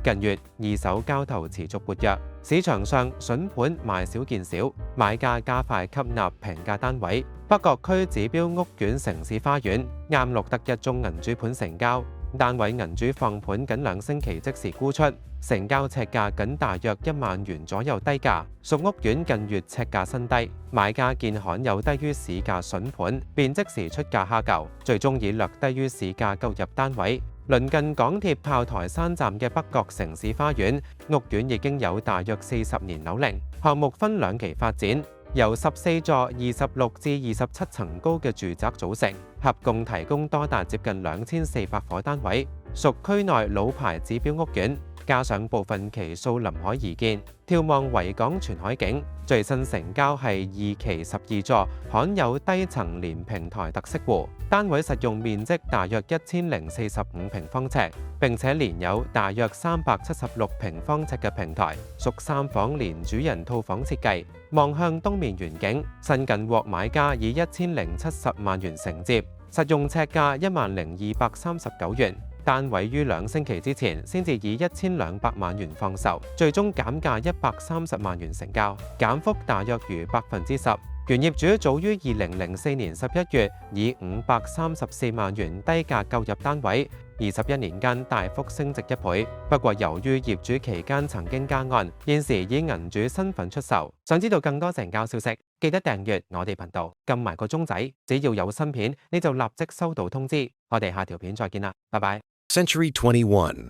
近月二手交投持續活躍，市場上筍盤賣少見少，買家加快吸納平價單位。北角區指標屋苑城市花園啱錄得一宗銀主盤成交，單位銀主放盤僅2星期即時沽出，成交尺價僅大約1萬元左右低價，屬屋苑近月尺價新低。買家見罕有低於市價筍盤，便即時出價蝦舊，最終以略低於市價購入單位。鄰近港鐵炮台山站嘅北角城市花園屋苑已經有大約40年樓齡，項目分2期發展，由14座26至27層高嘅住宅組成，合共提供多達接近2400伙單位，屬區內老牌指標屋苑。加上部分期數臨海而建，眺望維港全海景。最新成交係2期12座，罕有低層連平台特色戶，單位實用面積大約1045平方尺，並且連有大約376平方尺嘅平台，屬3房連主人套房設計，望向東面遠景。新近獲買家以1070萬元承接，實用尺價10239元。單位於2星期之前先至以1200萬元放售，最終減價130萬元成交，減幅大約逾10%。原業主早於2004年11月以534萬元低價購入單位，21年間大幅升值1倍。不過由於業主期間曾經加按，現時以銀主身份出售。想知道更多成交消息，記得訂閱我哋頻道，撳埋個鐘仔，只要有新片你就立即收到通知。我哋下條片再見啦，拜拜。Century 21.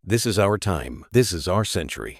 This is our time. This is our century.